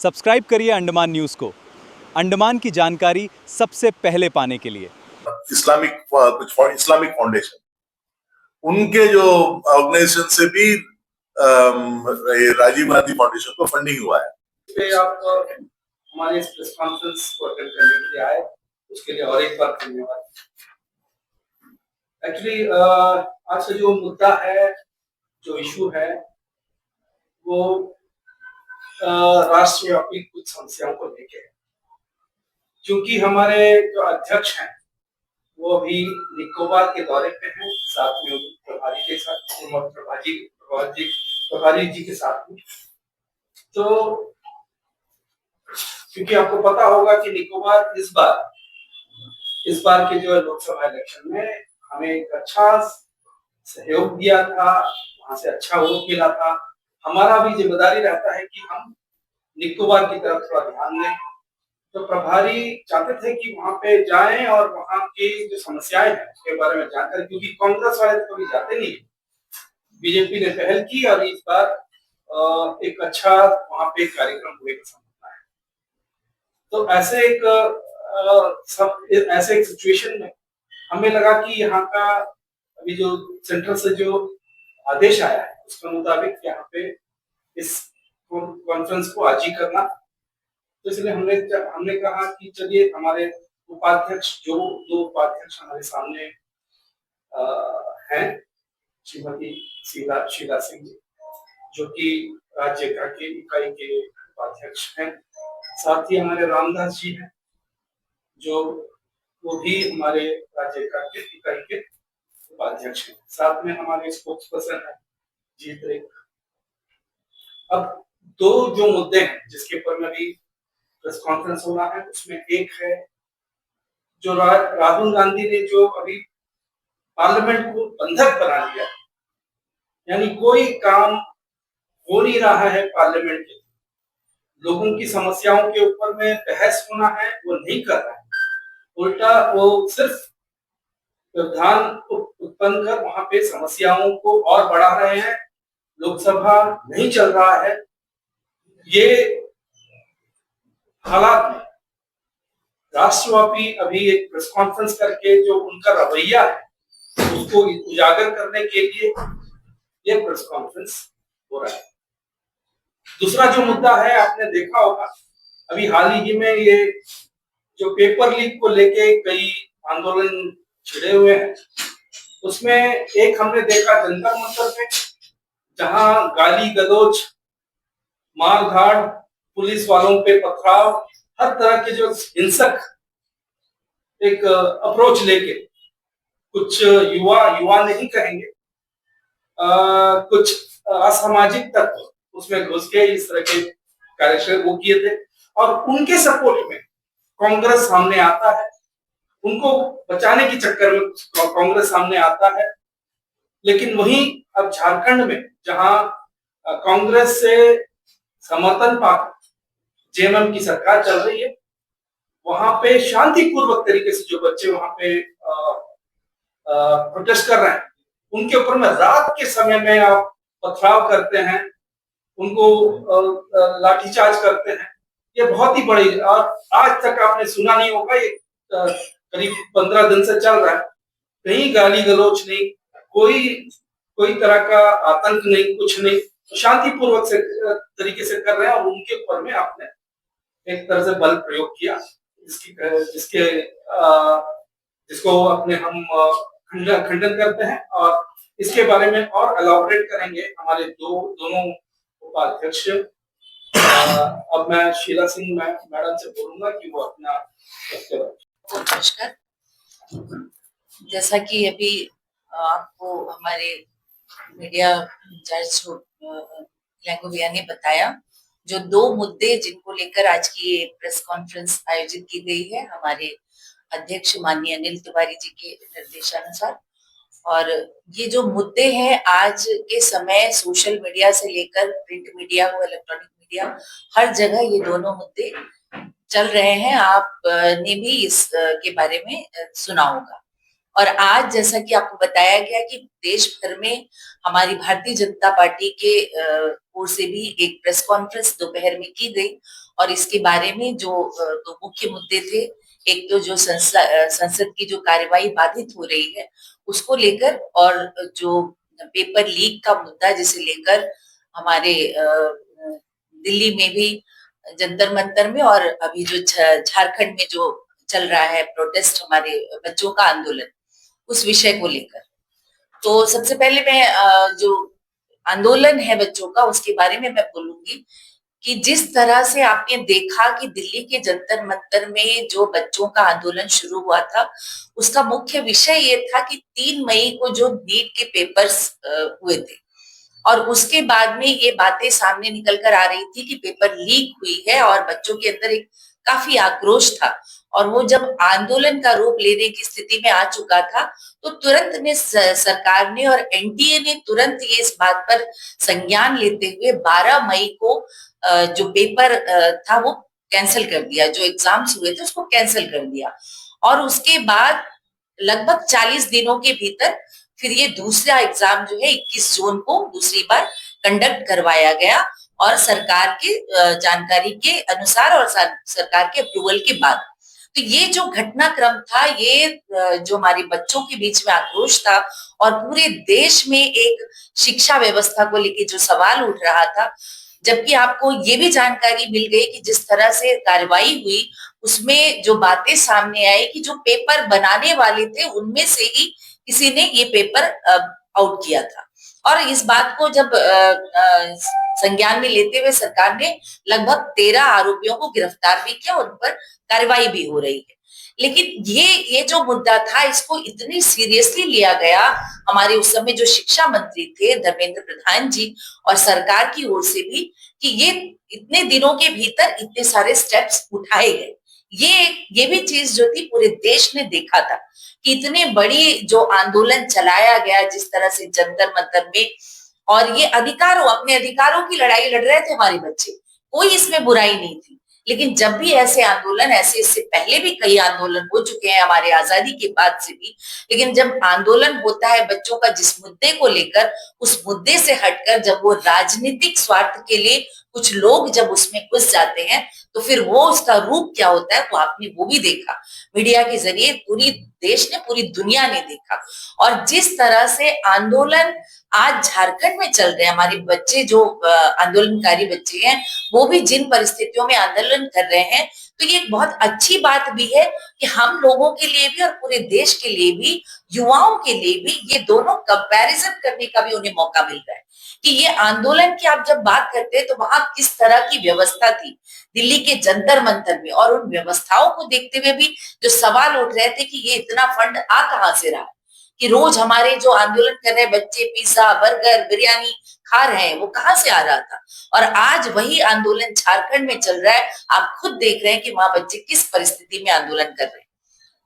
Subscribe करिए Andaman news को, अंडमान की जानकारी सबसे पहले पाने के लिए। इस्लामिक फाउंडेशन, उनके जो ऑर्गेनाइजेशन से भी राजीव गांधी फाउंडेशन को फंडिंग हुआ है। आप हमारे इस प्रेस कॉन्फ्रेंस को अटेंड करने के लिए आए, उसके लिए और एक बार धन्यवाद। एक्चुअली आज का जो मुद्दा है, जो इशू है, वो राष्ट्रव्यापी कुछ समस्याओं को लेके है। क्योंकि हमारे जो अध्यक्ष हैं वो अभी निकोबार के दौरे पे हैं, साथ में प्रभारी के साथ प्रभारी जी के साथ में। तो क्योंकि आपको पता होगा कि निकोबार इस बार के जो लोकसभा इलेक्शन में हमें एक अच्छा सहयोग दिया था, वहां से अच्छा वोट मिला था। हमारा भी जिम्मेदारी रहता है कि हम निकोबार की तरफ थोड़ा ध्यान दें। तो प्रभारी चाहते थे कि वहां पे जाएं और वहां की जो समस्याएं हैं उसके बारे में जानकारी, क्योंकि कांग्रेस वाले तो कभी जाते नहीं, बीजेपी ने पहल की और इस बार एक अच्छा वहां पे कार्यक्रम हुए का संभावना है। तो ऐसे एक सिचुएशन में हमें लगा कि यहाँ का अभी जो सेंट्रल से जो आदेश आया है उसके मुताबिक यहाँ पे इस कॉन्फ्रेंस को आज ही करना। तो इसलिए हमने कहा कि चलिए हमारे उपाध्यक्ष, जो दो उपाध्यक्ष हमारे सामने हैं, श्रीमती शीला सिंह जी जो कि राज्य के इकाई के उपाध्यक्ष हैं, साथ ही हमारे रामदास जी हैं जो वो भी हमारे राज्य के इकाई के उपाध्यक्ष हैं, साथ में हमारे स्पोक्स पर्सन है जीत रेख। अब दो जो मुद्दे हैं जिसके ऊपर में भी प्रेस कॉन्फ्रेंस होना है, उसमें एक है जो राहुल गांधी ने जो अभी पार्लियामेंट को बंधक बना दिया, यानी कोई काम हो नहीं रहा है पार्लियामेंट के, लोगों की समस्याओं के ऊपर में बहस होना है वो नहीं कर रहा है, उल्टा वो सिर्फ व्यवधान उत्पन्न कर वहां पे समस्याओं को और बढ़ा रहे हैं। लोकसभा नहीं चल रहा है। ये हालात में राष्ट्रव्यापी अभी एक प्रेस कॉन्फ्रेंस करके जो उनका रवैया है उसको उजागर करने के लिए ये प्रेस कॉन्फ्रेंस हो रहा है। दूसरा जो मुद्दा है, आपने देखा होगा अभी हाल ही में ये जो पेपर लीक को लेके कई आंदोलन छिड़े हुए हैं, उसमें एक हमने देखा जंतर मंतर पे, जहां गाली गलौज, मारधाड़, पुलिस वालों पे पथराव, हर तरह के जो हिंसक एक अप्रोच लेके कुछ युवा नहीं कहेंगे, कुछ असामाजिक तत्व उसमें घुस के इस तरह के कार्यक्रम वो किए थे और उनके सपोर्ट में कांग्रेस सामने आता है, उनको बचाने के चक्कर में कांग्रेस सामने आता है। लेकिन वहीं अब झारखंड में जहां कांग्रेस से समर्थन पाकर जेएमएम की सरकार चल रही है, वहां पे शांतिपूर्वक तरीके से जो बच्चे वहां पे प्रोटेस्ट कर रहे हैं, उनके ऊपर में रात के समय में आप पथराव करते हैं, उनको लाठीचार्ज करते हैं। ये बहुत ही बड़ी, और आज तक आपने सुना नहीं होगा, ये करीब 15 दिन से चल रहा है, कहीं गाली गलौज नहीं, कोई तरह का आतंक नहीं, कुछ नहीं, तो शांतिपूर्वक से तरीके से कर रहे हैं और उनके ऊपर में आपने एक तरह से बल प्रयोग किया, जिसको अपने हम खंडन करते हैं। और इसके बारे में और एलाबोरेट करेंगे हमारे दोनों उपाध्यक्ष। अब मैं शीला सिंह मैडम से बोलूंगा कि वो अपना नमस्कार। जैसा कि अभी आपको हमारे मीडिया इंचार्ज लैंगो भैया ने बताया, जो दो मुद्दे जिनको लेकर आज की ये प्रेस कॉन्फ्रेंस आयोजित की गई है हमारे अध्यक्ष माननीय अनिल तिवारी जी के निर्देशानुसार, और ये जो मुद्दे हैं आज के समय सोशल मीडिया से लेकर प्रिंट मीडिया हो, इलेक्ट्रॉनिक मीडिया, हर जगह ये दोनों मुद्दे चल रहे हैं। आपने भी इस के बारे में सुना होगा। और आज जैसा कि आपको बताया गया कि देश भर में हमारी भारतीय जनता पार्टी के ओर से भी एक प्रेस कॉन्फ्रेंस दोपहर में की गई और इसके बारे में जो दो मुख्य मुद्दे थे, एक तो जो संसद की जो कार्यवाही बाधित हो रही है उसको लेकर, और जो पेपर लीक का मुद्दा जिसे लेकर हमारे दिल्ली में भी जंतर मंतर में, और अभी जो झारखंड में जो चल रहा है प्रोटेस्ट, हमारे बच्चों का आंदोलन, उस विषय को लेकर। तो सबसे पहले मैं जो आंदोलन है बच्चों का उसके बारे में मैं बोलूंगी कि जिस तरह से आपने देखा कि दिल्ली के जंतर मंतर में जो बच्चों का आंदोलन शुरू हुआ था, उसका मुख्य विषय ये था कि 3 मई को जो नीट के पेपर्स हुए थे, और उसके बाद में ये बातें सामने निकल कर आ रही थी कि पेपर लीक हुई है और बच्चों के अंदर एक काफी आक्रोश था। और वो जब आंदोलन का रूप लेने की स्थिति में आ चुका था, तो तुरंत ने सरकार ने और एनटीए ने तुरंत ये इस बात पर संज्ञान लेते हुए 12 मई को जो पेपर था वो कैंसिल कर दिया, जो एग्जाम्स हुए थे उसको कैंसिल कर दिया। और उसके बाद लगभग 40 दिनों के भीतर फिर ये दूसरा एग्जाम जो है 21 जून को दूसरी बार कंडक्ट करवाया गया, और सरकार की जानकारी के अनुसार और सरकार के अप्रूवल के बाद। तो ये जो घटनाक्रम था, ये जो हमारे बच्चों के बीच में आक्रोश था और पूरे देश में एक शिक्षा व्यवस्था को लेकर जो सवाल उठ रहा था, जबकि आपको ये भी जानकारी मिल गई कि जिस तरह से कार्रवाई हुई उसमें जो बातें सामने आई कि जो पेपर बनाने वाले थे उनमें से ही किसी ने ये पेपर आउट किया था। और इस बात को जब संज्ञान में लेते हुए सरकार ने लगभग 13 आरोपियों को गिरफ्तार भी किया और उन पर कार्रवाई भी हो रही है। लेकिन ये जो मुद्दा था, इसको इतनी सीरियसली लिया गया हमारे उस समय जो शिक्षा मंत्री थे धर्मेंद्र प्रधान जी और सरकार की ओर से भी, कि ये इतने दिनों के भीतर इतने सारे स्टेप्स उठाए गए। ये भी चीज जो थी पूरे देश ने देखा था कि इतने बड़ी जो आंदोलन चलाया गया जिस तरह से जंतर मंतर में, और ये अपने अधिकारों की लड़ाई लड़ रहे थे हमारे बच्चे, कोई इसमें बुराई नहीं थी। लेकिन जब भी ऐसे आंदोलन, इससे पहले भी कई आंदोलन हो चुके हैं हमारे आजादी के बाद से भी, लेकिन जब आंदोलन होता है बच्चों का जिस मुद्दे को लेकर, उस मुद्दे से हटकर जब वो राजनीतिक स्वार्थ के लिए कुछ लोग जब उसमें घुस जाते हैं, तो फिर वो उसका रूप क्या होता है वो आपने वो भी देखा मीडिया के जरिए, पूरी देश ने, पूरी दुनिया ने देखा। और जिस तरह से आंदोलन आज झारखंड में चल रहे हैं, हमारे बच्चे जो आंदोलनकारी बच्चे हैं वो भी जिन परिस्थितियों में आंदोलन कर रहे हैं, तो ये एक बहुत अच्छी बात भी है कि हम लोगों के लिए भी और पूरे देश के लिए भी, युवाओं के लिए भी, ये दोनों कंपैरिजन करने का भी उन्हें मौका मिल रहा है कि ये आंदोलन की आप जब बात करते हैं तो वहां किस तरह की व्यवस्था थी दिल्ली के जंतर मंतर में, और उन व्यवस्थाओं को देखते हुए भी जो सवाल उठ रहे थे कि ये इतना फंड आ कहां से रहा है, कि रोज हमारे जो आंदोलन कर रहे बच्चे पिज्जा, बर्गर, बिरयानी खा रहे हैं, वो कहां से आ रहा था। और आज वही आंदोलन झारखंड में चल रहा है, आप खुद देख रहे हैं कि वहां बच्चे किस परिस्थिति में आंदोलन कर रहे हैं।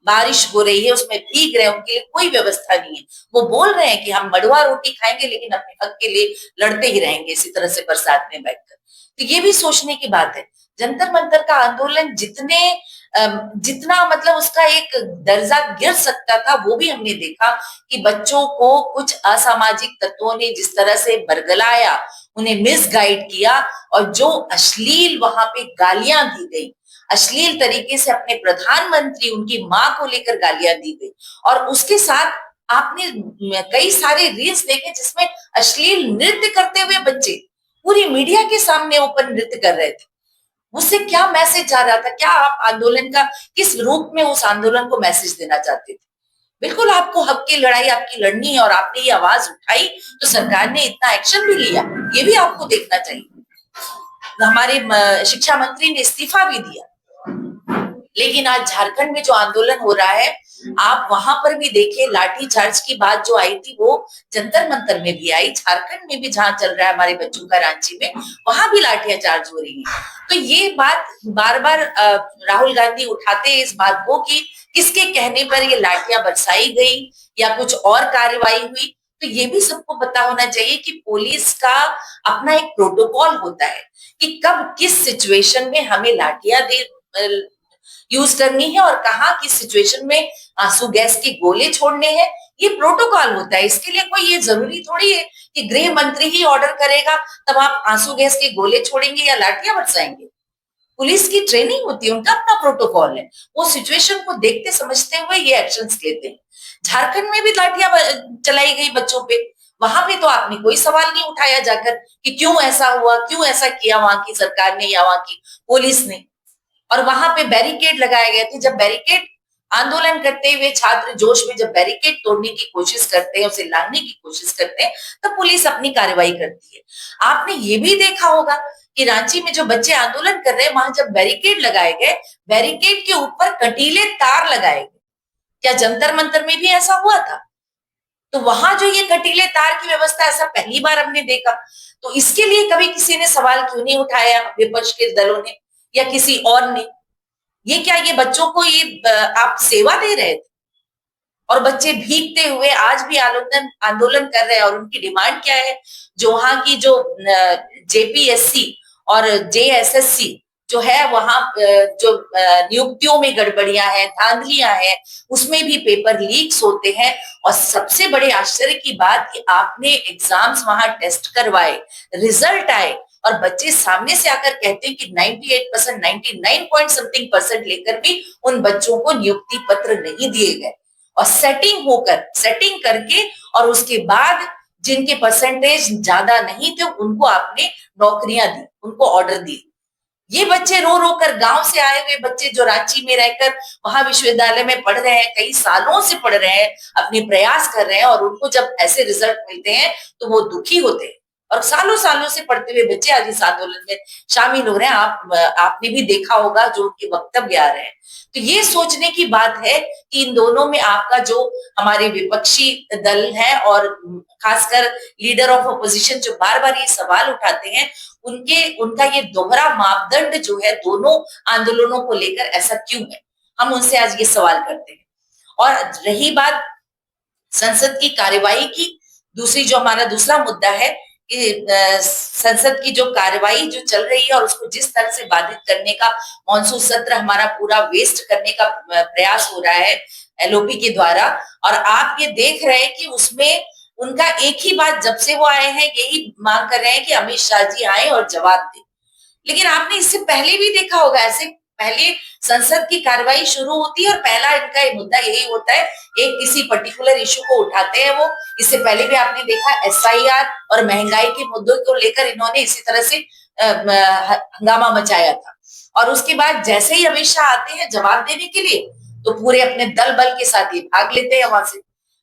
बारिश हो रही है, उसमें भीग रहे हैं, उनके लिए कोई व्यवस्था नहीं है। वो बोल रहे हैं कि हम मड़ुआ रोटी खाएंगे लेकिन अपने हक के लिए लड़ते ही रहेंगे इसी तरह से बरसात में बैठकर। तो ये भी सोचने की बात है। जंतर मंतर का आंदोलन जितना मतलब उसका एक दर्जा गिर सकता था, वो भी हमने देखा कि बच्चों को कुछ असामाजिक तत्वों ने जिस तरह से बरगलाया, उन्हें मिसगाइड किया, और जो अश्लील वहां पे गालियां दी गई, अश्लील तरीके से अपने प्रधानमंत्री, उनकी मां को लेकर गालियां दी गई, और उसके साथ आपने कई सारे रील्स देखे जिसमें अश्लील नृत्य करते हुए बच्चे पूरी मीडिया के सामने ओपन नृत्य कर रहे थे। उससे क्या मैसेज जा रहा था, क्या आप आंदोलन का किस रूप में उस आंदोलन को मैसेज देना चाहते थे। बिल्कुल आपको हक की लड़ाई आपकी लड़नी है और आपने ये आवाज उठाई तो सरकार ने इतना एक्शन भी लिया, ये भी आपको देखना चाहिए। हमारे शिक्षा मंत्री ने इस्तीफा भी दिया। लेकिन आज झारखंड में जो आंदोलन हो रहा है, आप वहां पर भी देखिए, लाठीचार्ज की बात जो आई थी वो जंतर मंतर में भी आई, झारखंड में भी जहां चल रहा है हमारे बच्चों का रांची में, वहां भी लाठीचार्ज हो रही है। तो ये बात बार बार राहुल गांधी उठाते हैं इस बात को कि किसके कहने पर ये लाठियां बरसाई गई या कुछ और कार्रवाई हुई। तो ये भी सबको पता होना चाहिए कि पुलिस का अपना एक प्रोटोकॉल होता है कि कब किस सिचुएशन में हमें लाठियां यूज करनी है और कहाँ किस सिचुएशन में आंसू गैस के गोले छोड़ने हैं। ये प्रोटोकॉल होता है। इसके लिए कोई ये जरूरी थोड़ी है कि गृह मंत्री ही ऑर्डर करेगा तब आप आंसू गैस के गोले छोड़ेंगे या लाठियां बरसाएंगे। पुलिस की ट्रेनिंग होती है, उनका अपना प्रोटोकॉल है, वो सिचुएशन को देखते समझते हुए ये एक्शंस लेते हैं। झारखंड में भी लाठियां चलाई गई बच्चों पे, वहां पे तो आपने कोई सवाल नहीं उठाया जाकर कि क्यों ऐसा हुआ, क्यों ऐसा किया वहां की सरकार ने या वहां की पुलिस ने। और वहां पे बैरिकेड लगाए गए थे। जब बैरिकेड आंदोलन करते हुए छात्र जोश में जब बैरिकेड तोड़ने की कोशिश करते हैं, उसे लांघने की कोशिश करते हैं, तब पुलिस अपनी कार्रवाई करती है। आपने ये भी देखा होगा कि रांची में जो बच्चे आंदोलन कर रहे हैं, वहां जब बैरिकेड लगाए गए, बैरिकेड के ऊपर कंटीले तार लगाए गए। क्या जंतर मंतर में भी ऐसा हुआ था? तो वहां जो ये कंटीले तार की व्यवस्था, ऐसा पहली बार हमने देखा। तो इसके लिए कभी किसी ने सवाल क्यों नहीं उठाया, विपक्ष के दलों ने या किसी और ने? ये क्या, ये बच्चों को ये आप सेवा दे रहे थे? और बच्चे भीगते हुए आज भी आंदोलन आंदोलन कर रहे हैं। और उनकी डिमांड क्या है? जो वहां की जो जेपीएससी और जेएसएससी जो है, वहां जो नियुक्तियों में गड़बड़ियां हैं, धांधलियां हैं, उसमें भी पेपर लीक्स होते हैं। और सबसे बड़े आश्चर्य की बात कि आपने एग्जाम्स वहां टेस्ट करवाए, रिजल्ट आए, और बच्चे सामने से आकर कहते हैं कि 98%, 99 पॉइंट समथिंग परसेंट लेकर भी उन बच्चों को नियुक्ति पत्र नहीं दिए गए। और सेटिंग करके और उसके बाद जिनके परसेंटेज ज्यादा नहीं थे उनको आपने नौकरियां दी, उनको ऑर्डर दी। ये बच्चे रो रो कर, गांव से आए हुए बच्चे जो रांची में रहकर वहां विश्वविद्यालय में पढ़ रहे हैं, कई सालों से पढ़ रहे हैं, अपने प्रयास कर रहे हैं, और उनको जब ऐसे रिजल्ट मिलते हैं तो वो दुखी होते हैं। और सालों सालों से पढ़ते हुए बच्चे आज इस आंदोलन में शामिल हो रहे हैं। आपने भी देखा होगा जो उनके वक्तव्य आ रहे हैं। तो ये सोचने की बात है कि इन दोनों में आपका जो हमारे विपक्षी दल है और खासकर लीडर ऑफ अपोजिशन जो बार बार ये सवाल उठाते हैं, उनका ये दोहरा मापदंड जो है दोनों आंदोलनों को लेकर, ऐसा क्यों है? हम उनसे आज ये सवाल करते हैं। और रही बात संसद की कार्यवाही की, दूसरी जो हमारा दूसरा मुद्दा है कि संसद की जो कार्यवाही जो चल रही है और उसको जिस तरह से बाधित करने का, मॉनसून सत्र हमारा पूरा वेस्ट करने का प्रयास हो रहा है एलओपी के द्वारा। और आप ये देख रहे हैं कि उसमें उनका एक ही बात, जब से वो आए हैं यही मांग कर रहे हैं कि अमित शाह जी आए और जवाब दें। लेकिन आपने इससे पहले भी देखा होगा, ऐसे पहले संसद की कार्रवाई शुरू होती है और पहला इनका मुद्दा यही होता है, एक किसी पर्टिकुलर इशू को उठाते हैं वो। इससे पहले भी आपने देखा एसआईआर और महंगाई के मुद्दों को लेकर इन्होंने इसी तरह से हंगामा मचाया था। और उसके बाद जैसे ही अमित शाह आते हैं जवाब देने के लिए, तो पूरे अपने दल बल के साथ ये भाग लेते हैं वहां से।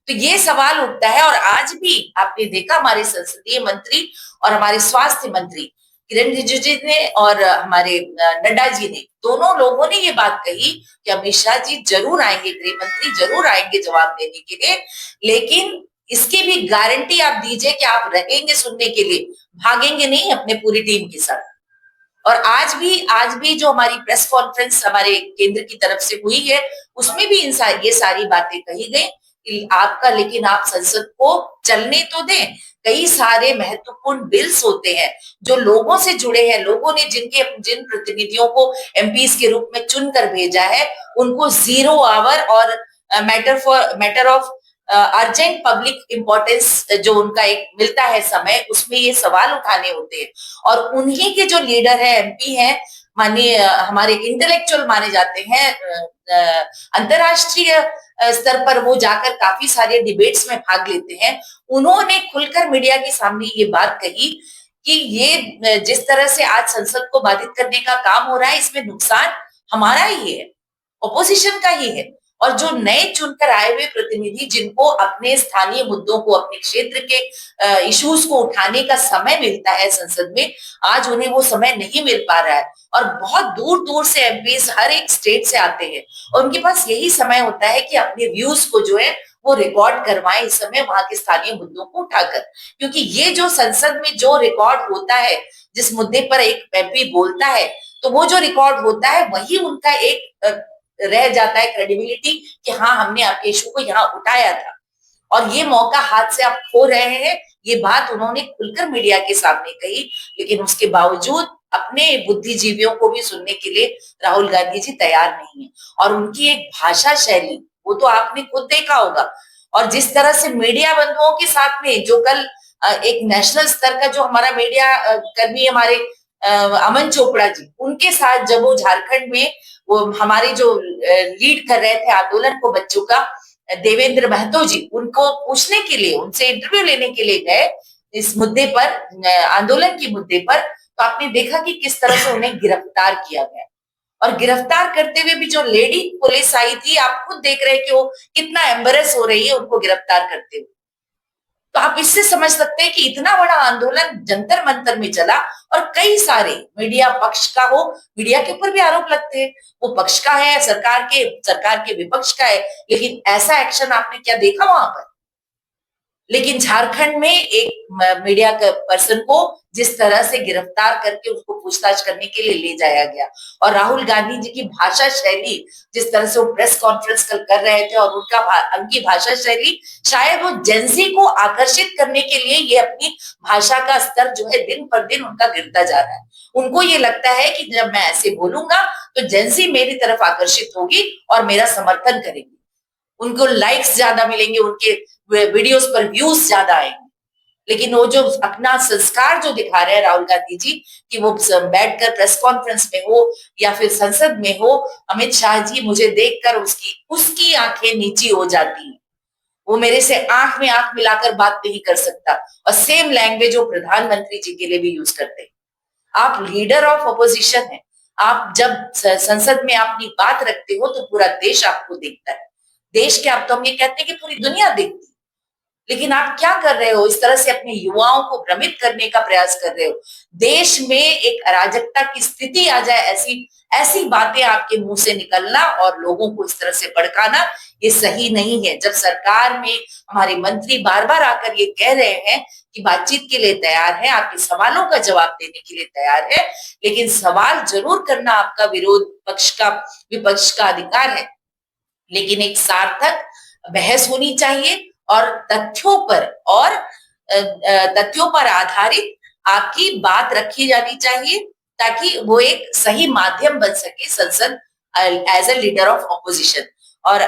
तो ये सवाल उठता है। और आज भी आपने देखा हमारे संसदीय मंत्री और हमारे स्वास्थ्य मंत्री किरण रिजिजू ने और हमारे नड्डा जी ने, दोनों लोगों ने ये बात कही कि अमित शाह जी जरूर आएंगे, गृह मंत्री जरूर आएंगे जवाब देने के लिए, लेकिन इसकी भी गारंटी आप दीजिए कि आप रहेंगे सुनने के लिए, भागेंगे नहीं अपने पूरी टीम के साथ। और आज भी जो हमारी प्रेस कॉन्फ्रेंस हमारे केंद्र की तरफ से हुई है, उसमें भी ये सारी बातें कही गई कि आपका, लेकिन आप संसद को चलने तो दें। कई सारे महत्वपूर्ण बिल्स होते हैं जो लोगों से जुड़े हैं, लोगों ने जिन प्रतिनिधियों को एमपीज के रूप में चुनकर भेजा है, उनको 0 आवर और matter of urgent public importance जो उनका एक मिलता है समय, उसमें ये सवाल उठाने होते हैं। और उन्हीं के जो लीडर है, एमपी हैं, माननीय हमारे इंटेलेक्चुअल माने जाते हैं, अंतरराष्ट्रीय स्तर पर वो जाकर काफी सारे डिबेट्स में भाग लेते हैं। उन्होंने खुलकर मीडिया के सामने ये बात कही कि ये जिस तरह से आज संसद को बाधित करने का काम हो रहा है, इसमें नुकसान हमारा ही है, ऑपोजिशन का ही है। और जो नए चुनकर आए हुए प्रतिनिधि, जिनको अपने स्थानीय मुद्दों को, अपने क्षेत्र के इश्यूज को उठाने का समय मिलता है संसद में, आज उन्हें वो समय नहीं मिल पा रहा है। और बहुत दूर दूर से एमपीज हर एक स्टेट से आते हैं और उनके पास यही समय होता है कि अपने व्यूज को जो है वो रिकॉर्ड करवाएं इस समय वहां के स्थानीय मुद्दों को उठाकर। क्योंकि ये जो संसद में जो रिकॉर्ड होता है, जिस मुद्दे पर एक एमपी बोलता है, तो वो जो रिकॉर्ड होता है वही उनका एक रह जाता है क्रेडिबिलिटी कि हाँ, हमने आपके इशू को यहाँ उठाया था। और ये मौका हाथ से आप खो रहे हैं, ये बात उन्होंने खुलकर मीडिया के सामने कही। लेकिन उसके बावजूद अपने बुद्धिजीवियों को भी सुनने के लिए राहुल गांधी जी तैयार नहीं है। और उनकी एक भाषा शैली, वो तो आपने खुद देखा होगा। और जिस तरह से मीडिया बंधुओं के साथ में जो कल एक नेशनल स्तर का जो हमारा मीडिया कर्मी, हमारे अमन चोपड़ा जी, उनके साथ जब वो झारखंड में वो हमारे जो लीड कर रहे थे आंदोलन को बच्चों का, देवेंद्र महतो जी, उनको पूछने के लिए, उनसे इंटरव्यू लेने के लिए गए इस मुद्दे पर, आंदोलन के मुद्दे पर, तो आपने देखा कि किस तरह से उन्हें गिरफ्तार किया गया। और गिरफ्तार करते हुए भी जो लेडी पुलिस आई थी, आप खुद देख रहे हैं कि वो कितना एम्बरेस हो रही है उनको गिरफ्तार करते हुए। तो आप इससे समझ सकते हैं कि इतना बड़ा आंदोलन जंतर मंतर में चला और कई सारे मीडिया पक्ष का हो, मीडिया के ऊपर भी आरोप लगते हैं, वो पक्ष का है, सरकार के विपक्ष का है, लेकिन ऐसा एक्शन आपने क्या देखा वहां पर? लेकिन झारखंड में एक मीडिया पर्सन को जिस तरह से गिरफ्तार करके उसको पूछताछ करने के लिए ले जाया गया, और राहुल गांधी जी की भाषा शैली, जिस तरह से वो प्रेस कॉन्फ्रेंस कल कर रहे थे, और उनकी भाषा शैली, शायद वो जेंजी को आकर्षित करने के लिए ये अपनी भाषा का स्तर जो है दिन पर दिन उनका गिरता जा रहा है। उनको ये लगता है कि जब मैं ऐसे बोलूंगा तो जेंजी मेरी तरफ आकर्षित होगी और मेरा समर्थन करेगी, उनको लाइक्स ज्यादा मिलेंगे, उनके वीडियोस पर व्यूज ज्यादा आएंगे। लेकिन वो जो अपना संस्कार जो दिखा रहे हैं राहुल गांधी जी, कि वो बैठकर प्रेस कॉन्फ्रेंस में हो या फिर संसद में हो, अमित शाह जी मुझे देखकर उसकी आंखें नीची हो जाती हैं, वो मेरे से आंख में आंख मिलाकर बात नहीं कर सकता। और सेम लैंग्वेज वो प्रधानमंत्री जी के लिए भी यूज करते हैं। आप लीडर ऑफ अपोजिशन है, आप जब संसद में अपनी बात रखते हो तो पूरा देश आपको देखता है। देश के, आप तो हम ये कहते हैं कि पूरी दुनिया देखती, लेकिन आप क्या कर रहे हो? इस तरह से अपने युवाओं को भ्रमित करने का प्रयास कर रहे हो। देश में एक अराजकता की स्थिति आ जाए, ऐसी बातें आपके मुंह से निकलना और लोगों को इस तरह से भड़काना, ये सही नहीं है। जब सरकार में हमारे मंत्री बार बार आकर ये कह रहे हैं कि बातचीत के लिए तैयार है, आपके सवालों का जवाब देने के लिए तैयार है, लेकिन सवाल जरूर करना आपका विपक्ष का अधिकार है, लेकिन एक सार्थक बहस होनी चाहिए और तथ्यों पर आधारित आपकी बात रखी जानी चाहिए, ताकि वो एक सही माध्यम बन सके संसद as a leader of opposition. और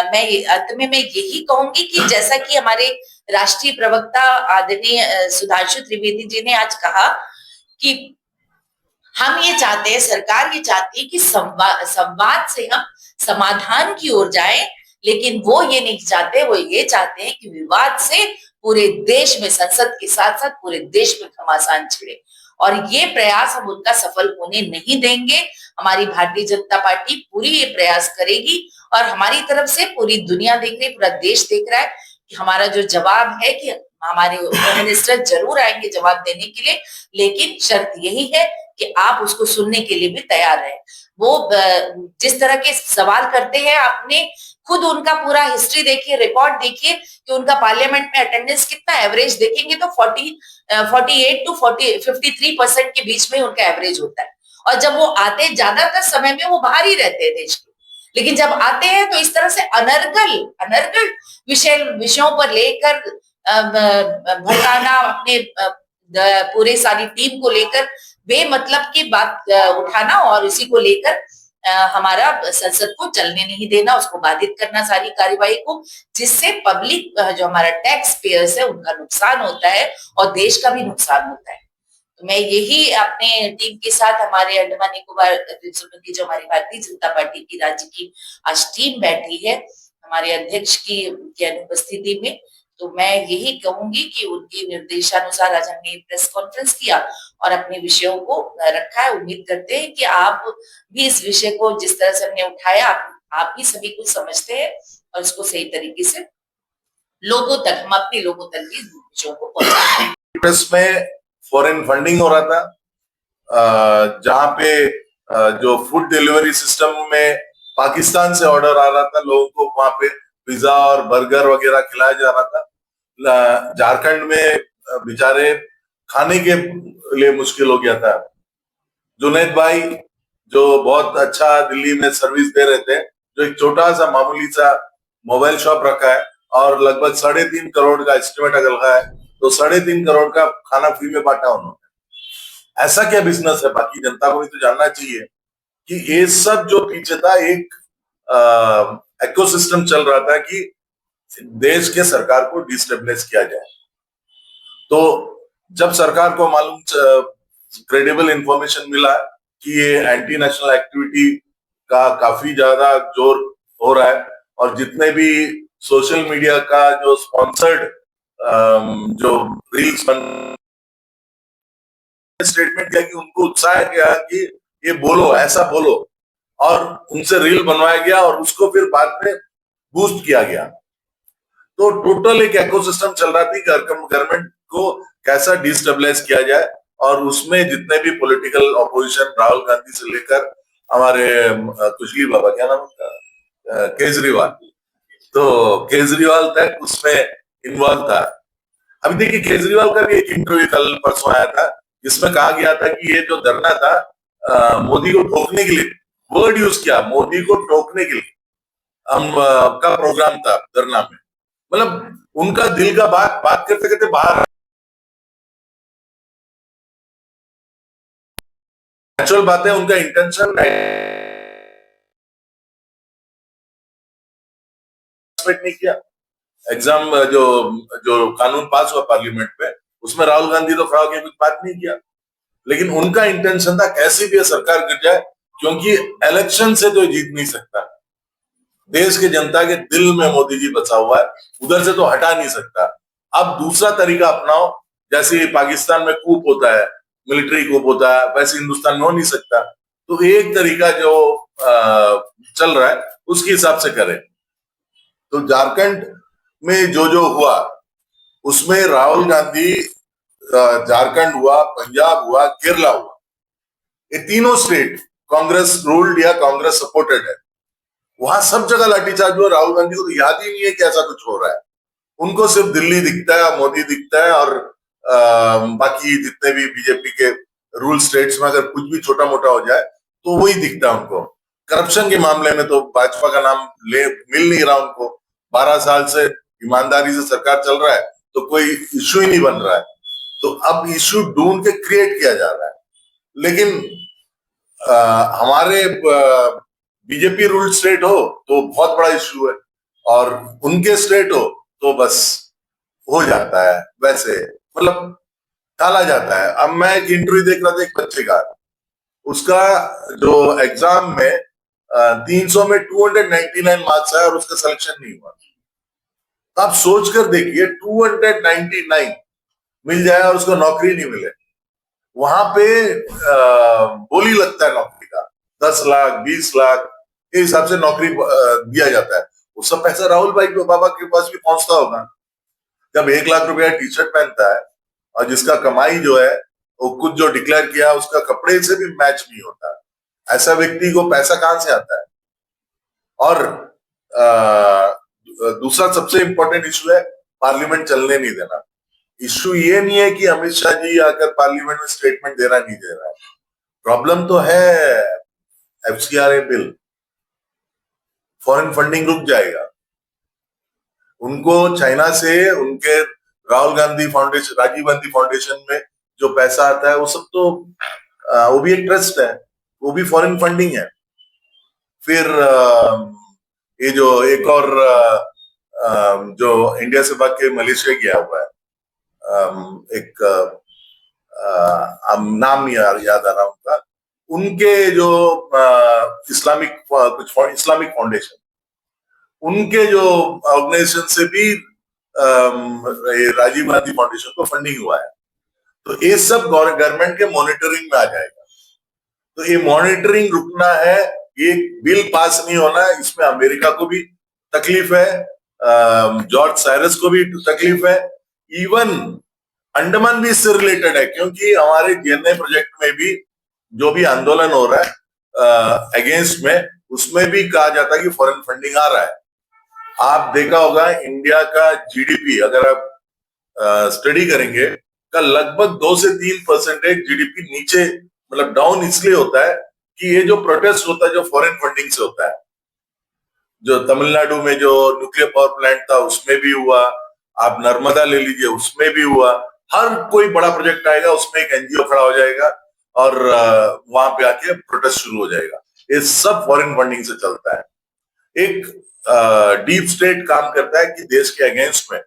मैं अंत में मैं यही कहूंगी कि जैसा कि हमारे राष्ट्रीय प्रवक्ता आदरणीय सुधांशु त्रिवेदी जी ने आज कहा कि हम ये चाहते हैं, सरकार ये चाहती है कि संवाद से हम समाधान की ओर जाएं, लेकिन वो ये नहीं चाहते, वो ये चाहते हैं कि विवाद से पूरे देश में, संसद के साथ साथ पूरे देश में घमासान छिड़े, और ये प्रयास हम उनका सफल होने नहीं देंगे। हमारी भारतीय जनता पार्टी पूरी ये प्रयास करेगी, और हमारी तरफ से पूरी दुनिया देख रही, पूरा देश देख रहा है कि हमारा जो जवाब है कि हमारे होम मिनिस्टर जरूर आएंगे जवाब देने के लिए, लेकिन शर्त यही है कि आप उसको सुनने के लिए भी तैयार हैं। वो जिस तरह के सवाल करते हैं, आपने खुद उनका पूरा हिस्ट्री देखिए, रिकॉर्ड देखिए कि उनका पार्लियामेंट में अटेंडेंस कितना, एवरेज देखेंगे तो 48 to 53% के बीच में उनका एवरेज होता है। और जब वो आते हैं, ज्यादातर समय में वो बाहर ही रहते हैं देश के, लेकिन जब आते हैं तो इस तरह से अनर्गल विषयों पर लेकर भड़काना, अपने पूरे सारी टीम को लेकर बेमतलब की बात उठाना, और इसी को लेकर हमारा संसद को चलने नहीं देना, उसको बाधित करना सारी कार्यवाही को, जिससे पब्लिक जो हमारा टैक्स पेयर्स है उनका नुकसान होता है और देश का भी नुकसान होता है। तो मैं यही अपने टीम के साथ, हमारे अंडमान निकोबार द्वीप की जो हमारी भारतीय जनता पार्टी की राज्य की आज टीम बैठी है हमारे अध्यक्ष की अनुपस्थिति में, तो मैं यही कहूंगी कि उनके निर्देशानुसार आज हमने प्रेस कॉन्फ्रेंस किया और अपने विषयों को रखा है। उम्मीद करते हैं कि आप भी इस विषय को जिस तरह से हमने उठाया, आप भी सभी कुछ समझते हैं और इसको सही तरीके से हम अपने लोगों तक भी विषयों को पहुंचाते हैं। प्रेस में फॉरेन फंडिंग हो रहा था, जहां पे जो फूड डिलीवरी सिस्टम में पाकिस्तान से ऑर्डर आ रहा था, लोगों को वहां पे पिज्जा और बर्गर वगैरह खिलाया जा रहा था। झारखंड में बेचारे खाने के लिए मुश्किल हो गया था। जुनैद भाई जो बहुत अच्छा दिल्ली में सर्विस दे रहे थे, जो एक छोटा सा मामूली सा मोबाइल शॉप रखा है और लगभग 3.5 करोड़ का एस्टिमेट अगर लगा है, तो 3.5 करोड़ का खाना फ्री में बांटा उन्होंने। ऐसा क्या बिजनेस है? बाकी जनता को भी तो जानना चाहिए कि ये सब जो पीछे था, एक इकोसिस्टम चल रहा था कि देश के सरकार को डिस्टेबलाइज किया जाए। तो जब सरकार को मालूम क्रेडिबल इंफॉर्मेशन मिला कि ये एंटी नेशनल एक्टिविटी का काफी ज्यादा जोर हो रहा है, और जितने भी सोशल मीडिया का जो स्पॉन्सर्ड जो रील्स बन स्टेटमेंट किया कि उनको उत्साह किया कि ये बोलो, ऐसा बोलो, और उनसे रील बनवाया गया और उसको फिर बाद में बूस्ट किया गया। तो टोटल एक इकोसिस्टम चल रहा थी गवर्नमेंट को कैसा डिस्टेबलाइज किया जाए, और उसमें जितने भी पॉलिटिकल ऑपोजिशन राहुल गांधी से लेकर हमारे कुशली बाबा, क्या नाम उनका, केजरीवाल, तो केजरीवाल तक उसमें इन्वॉल्व था। अभी देखिए केजरीवाल का भी एक इंटरव्यू कल परसों आया था जिसमें कहा गया था कि ये जो धरना था मोदी को ठोकने के लिए, वर्ड यूज किया, मोदी को ठोकने के लिए हम का प्रोग्राम था धरना में। मतलब उनका दिल का बात करते करते बाहर, नेचुरल बात है, उनका इंटेंशन नहीं किया। एग्जाम जो जो कानून पास हुआ पार्लियामेंट में, उसमें राहुल गांधी तो खड़ा होकर कुछ बात नहीं किया, लेकिन उनका इंटेंशन था कैसी भी सरकार गिर जाए, क्योंकि इलेक्शन से तो जीत नहीं सकता। देश के जनता के दिल में मोदी जी बसा हुआ है, उधर से तो हटा नहीं सकता। अब दूसरा तरीका अपनाओ, जैसे पाकिस्तान में कूप होता है, मिलिट्री कूप होता है, वैसे हिंदुस्तान में हो नहीं सकता। तो एक तरीका जो चल रहा है उसके हिसाब से करें। तो झारखंड में जो हुआ उसमें राहुल गांधी, झारखंड हुआ, पंजाब हुआ, केरला हुआ, ये तीनों स्टेट कांग्रेस रूल्ड या कांग्रेस सपोर्टेड है। वहां सब जगह लाठीचार्ज हुआ। राहुल गांधी को तो याद ही नहीं है कि ऐसा कुछ हो रहा है। उनको सिर्फ दिल्ली दिखता है, मोदी दिखता है, और बाकी जितने भी बीजेपी के रूल स्टेट्स में अगर कुछ भी छोटा मोटा हो जाए तो वही दिखता है उनको। करप्शन के मामले में तो भाजपा का नाम मिल नहीं रहा उनको। 12 साल से ईमानदारी से सरकार चल रहा है तो कोई इश्यू ही नहीं बन रहा है। तो अब इश्यू ढूंढ के क्रिएट किया जा रहा है। लेकिन हमारे बीजेपी रूल स्टेट हो तो बहुत बड़ा इश्यू है, और उनके स्टेट हो तो बस हो जाता है, वैसे मतलब टाला जाता है। अब मैं एक इंटरव्यू देख रहा था एक बच्चे का, उसका जो एग्जाम में 300 में 299 मार्क्स आया और उसका सिलेक्शन नहीं हुआ। आप सोच कर देखिए, 299 मिल जाए और उसको नौकरी नहीं मिले, वहां पे बोली लगता है नौकरी का, 10 लाख 20 लाख के हिसाब से नौकरी दिया जाता है। वो सब पैसा राहुल भाई बाबा के पास भी पहुंचता होगा। जब 1 लाख रुपया टी शर्ट पहनता है और जिसका कमाई जो है वो कुछ जो डिक्लेयर किया उसका कपड़े से भी मैच नहीं होता, ऐसा व्यक्ति को पैसा कहां से आता है? और दूसरा सबसे इंपॉर्टेंट इशू है पार्लियामेंट चलने नहीं देना। इशू ये नहीं है कि अमित शाह जी आकर पार्लियामेंट में स्टेटमेंट दे रहा नहीं दे रहा है, प्रॉब्लम तो है एफसीआरए बिल, फॉरेन फंडिंग रुक जाएगा। उनको चाइना से उनके राहुल गांधी फाउंडेशन, राजीव गांधी फाउंडेशन में जो पैसा आता है वो सब तो वो भी एक ट्रस्ट है, वो भी फॉरेन फंडिंग है। फिर ये जो एक और जो इंडिया से भाग के मलेशिया गया हुआ है, एक नाम नहीं याद आ रहा उनका, उनके जो इस्लामिक फाउंडेशन, उनके जो ऑर्गेनाइजेशन से भी राजीव गांधी फाउंडेशन को फंडिंग हुआ है। तो ये सब गवर्नमेंट के मॉनिटरिंग में आ जाएगा। तो ये मॉनिटरिंग रुकना है, ये बिल पास नहीं होना है, इसमें अमेरिका को भी तकलीफ है, जॉर्ज साइरस को भी तकलीफ है, इवन अंडमान भी इससे रिलेटेड है, क्योंकि हमारे जीएनए प्रोजेक्ट में भी जो भी आंदोलन हो रहा है अगेंस्ट में, उसमें भी कहा जाता है कि फॉरेन फंडिंग आ रहा है। आप देखा होगा इंडिया का जीडीपी अगर आप स्टडी करेंगे का लगभग 2 से 3% जीडीपी नीचे, मतलब डाउन इसलिए होता है कि ये जो प्रोटेस्ट होता है जो फॉरेन फंडिंग से होता है, जो तमिलनाडु में जो न्यूक्लियर पावर प्लांट था उसमें भी हुआ, आप नर्मदा ले लीजिए उसमें भी हुआ, हर कोई बड़ा प्रोजेक्ट आएगा उसमें एक एनजीओ खड़ा हो जाएगा और वहां पे आके प्रोटेस्ट शुरू हो जाएगा। ये सब फॉरेन फंडिंग से चलता है। एक डीप स्टेट काम करता है कि देश के अगेंस्ट में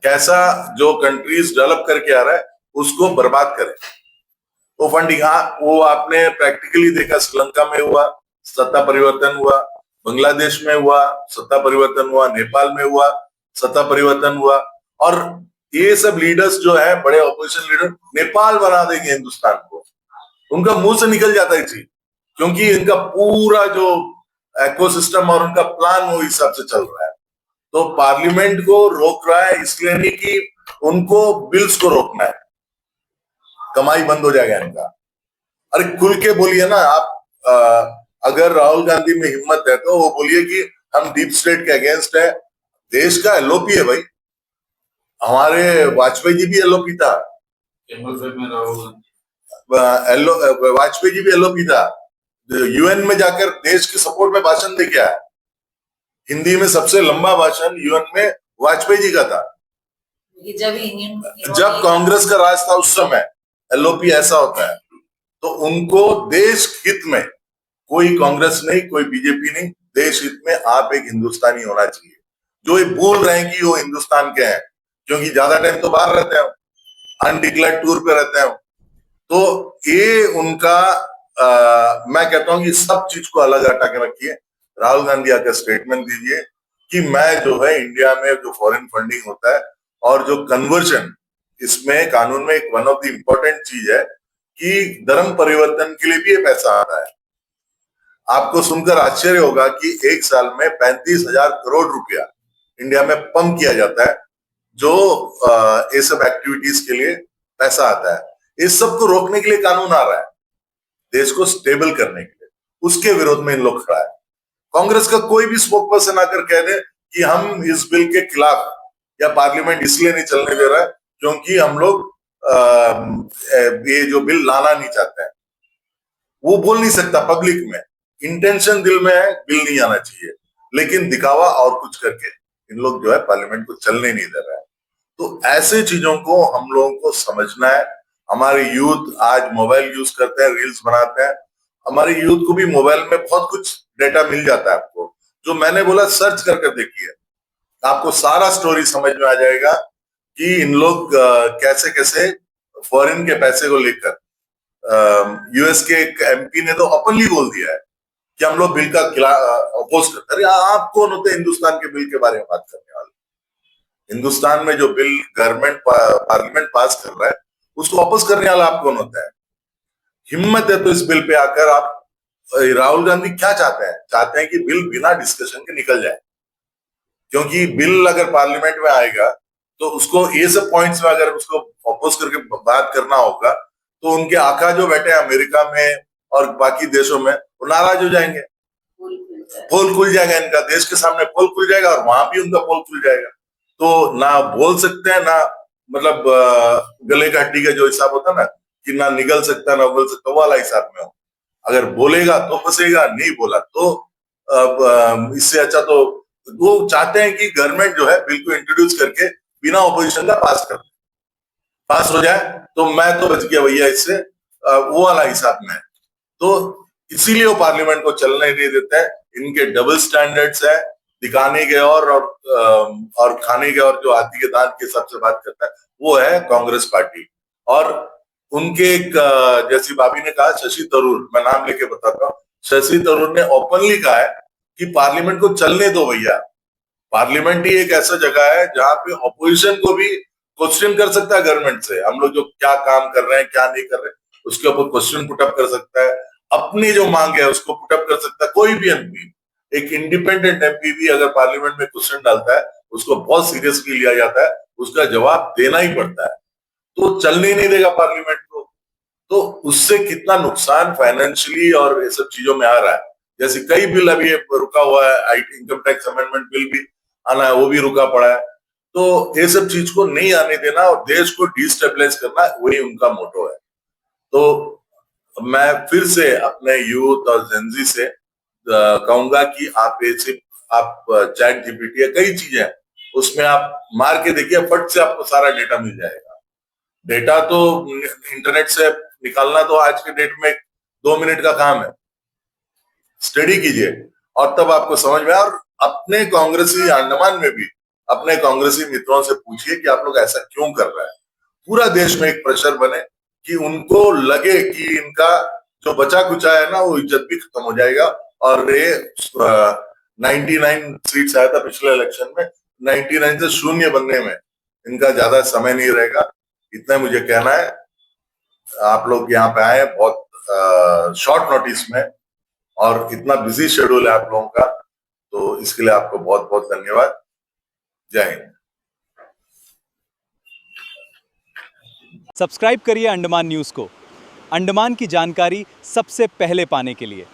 कैसा जो कंट्रीज डेवलप करके आ रहा है उसको बर्बाद करें। वो फंडिंग, हाँ वो आपने प्रैक्टिकली देखा, श्रीलंका में हुआ, सत्ता परिवर्तन हुआ, बांग्लादेश में हुआ, सत्ता परिवर्तन हुआ, नेपाल में हुआ, सत्ता परिवर्तन हुआ, और ये सब लीडर्स जो है, बड़े ऑपोजिशन लीडर, नेपाल बना देंगे हिंदुस्तान को, उनका मुंह से निकल जाता है चीज, क्योंकि इनका पूरा जो इकोसिस्टम और उनका प्लान वो हिसाब से चल रहा है। तो पार्लियामेंट को रोक रहा है इसलिए नहीं कि उनको बिल्स को रोकना है, कमाई बंद हो जाएगा इनका। अरे खुल के बोलिए ना आप, अगर राहुल गांधी में हिम्मत है तो वो बोलिए कि हम डीप स्टेट के अगेंस्ट है। देश का एलओपी है भाई, हमारे वाजपेयी जी भी एलओपी था, वाजपेयी जी भी एलओपी था, यूएन में जाकर देश के सपोर्ट में भाषण दे के आया। हिंदी में सबसे लंबा भाषण यूएन में वाजपेयी जी का था, जब कांग्रेस का राज था उस समय। एलओपी ऐसा होता है। तो उनको देश हित में, कोई कांग्रेस नहीं, कोई बीजेपी नहीं, देश हित में आप एक हिंदुस्तानी होना चाहिए। जो ये बोल रहे हैं कि वो हिंदुस्तान के हैं, क्योंकि ज्यादा टाइम तो बाहर रहते हैं, अनडिक्लेयर्ड टूर पे रहते हैं, तो ये उनका मैं कहता हूं कि सब चीज को अलग हटा के रखिए। राहुल गांधी आकर स्टेटमेंट दीजिए कि मैं जो है इंडिया में जो फॉरेन फंडिंग होता है और जो कन्वर्जन, इसमें कानून में एक वन ऑफ द इम्पोर्टेंट चीज है कि धर्म परिवर्तन के लिए भी ये पैसा आता है। आपको सुनकर आश्चर्य होगा कि एक साल में 35,000 करोड़ रुपया इंडिया में पंप किया जाता है, जो ये सब एक्टिविटीज के लिए पैसा आता है। इस सब को रोकने के लिए कानून आ रहा है, देश को स्टेबल करने के लिए। उसके विरोध में इन लोग खड़ा है। कांग्रेस का कोई भी स्पोक पर्सन आकर कह दे कि हम इस बिल के खिलाफ, या पार्लियामेंट इसलिए नहीं चलने दे रहा है क्योंकि हम लोग ये जो बिल लाना नहीं चाहते हैं, वो बोल नहीं सकता पब्लिक में। इंटेंशन दिल में है, बिल नहीं आना चाहिए, लेकिन दिखावा और कुछ करके इन लोग जो है पार्लियामेंट को चलने नहीं दे रहा है। तो ऐसे चीजों को हम लोगों को समझना है। हमारे यूथ आज मोबाइल यूज करते हैं, रील्स बनाते हैं। हमारे यूथ को भी मोबाइल में बहुत कुछ डेटा मिल जाता है। आपको जो मैंने बोला सर्च करके देखिए, आपको सारा स्टोरी समझ में आ जाएगा कि इन लोग कैसे कैसे फॉरेन के पैसे को लेकर, यूएस के एक एमपी ने तो ओपनली बोल दिया है कि हम लोग बिल का अपोज करते हैं। अरे आप कौन होते हैं हिंदुस्तान के बिल के बारे में बात करने वाले? हिंदुस्तान में जो बिल गवर्नमेंट पार्लियामेंट पास कर रहा है उसको अपोज करने वाला आप कौन होता है? हिम्मत है तो इस बिल पे आकर आप, राहुल गांधी क्या चाहते हैं? चाहते हैं कि बिल बिना डिस्कशन के निकल जाए, क्योंकि बिल अगर पार्लियामेंट में आएगा तो उसको ये सब पॉइंट्स में अगर उसको अपोज करके बात करना होगा तो उनके आका जो बैठे हैं अमेरिका में और बाकी देशों में, वो नाराज हो जाएंगे। पोल खुल जाएगा इनका, देश के सामने पोल खुल जाएगा और वहां भी उनका पोल खुल जाएगा। तो ना बोल सकते हैं, ना मतलब गले का हड्डी का जो हिसाब होता है ना कि ना निकल सकता ना बोल सकता, वाला हिसाब में हो। अगर बोलेगा तो फंसेगा, नहीं बोला तो इससे अच्छा तो वो चाहते हैं कि गवर्नमेंट जो है बिल को इंट्रोड्यूस करके बिना ऑपोजिशन का पास हो जाए, तो मैं तो बच गया भैया इससे, वो वाला हिसाब में है। तो इसीलिए वो पार्लियामेंट को चलने नहीं देते हैं। इनके डबल स्टैंडर्ड्स है, दिखाने के और खाने के, और जो हाथी के दांत के हिसाब से बात करता है वो है कांग्रेस पार्टी। और उनके एक जैसी भाभी ने कहा, शशि थरूर, मैं नाम लेके बताता हूँ, शशि थरूर ने ओपनली कहा है कि पार्लियामेंट को चलने दो भैया। पार्लियामेंट ही एक ऐसा जगह है जहां पे ऑपोजिशन को भी क्वेश्चन कर सकता है गवर्नमेंट से, हम लोग जो क्या काम कर रहे हैं क्या नहीं कर रहे, उसके ऊपर क्वेश्चन पुटअप कर सकता है, अपनी जो मांग है उसको पुटअप कर सकता है कोई भी एमपी। एक इंडिपेंडेंट एमपी भी अगर पार्लियामेंट में क्वेश्चन डालता है उसको बहुत सीरियसली लिया जाता है, उसका जवाब देना ही पड़ता है। तो चलने ही नहीं देगा पार्लियामेंट को। तो उससे कितना नुकसान फाइनेंशियली और ये सब चीजों में आ रहा है। जैसे कई बिल अभी रुका हुआ है, IT income tax amendment bill भी आना है, वो भी रुका पड़ा है। तो ये सब चीज को नहीं आने देना और देश को डिस्टेबलाइज करना, वही उनका मोटो है। तो मैं फिर से अपने यूथ और जेनजी से कहूंगा कि आप चैट जीपीटी है, कई चीजें उसमें आप मार के देखिए, फट से आपको सारा डेटा मिल जाएगा। डेटा तो इंटरनेट से निकालना तो आज के डेट में 2 मिनट का काम है। स्टडी कीजिए और तब आपको समझ में। और अपने कांग्रेसी, अंडमान में भी अपने कांग्रेसी मित्रों से पूछिए कि आप लोग ऐसा क्यों कर रहे हैं। पूरा देश में एक प्रेशर बने कि उनको लगे कि इनका जो बचा कुचा है ना वो इज्जत भी खत्म हो जाएगा। और ये 99 सीट्स आया था पिछले इलेक्शन में, 99 से शून्य बनने में इनका ज्यादा समय नहीं रहेगा। इतना मुझे कहना है। आप लोग यहाँ पे आए बहुत शॉर्ट नोटिस में और इतना बिजी शेड्यूल है आप लोगों का, तो इसके लिए आपको बहुत बहुत धन्यवाद। जय हिंद। सब्सक्राइब करिए अंडमान न्यूज़ को, अंडमान की जानकारी सबसे पहले पाने के लिए।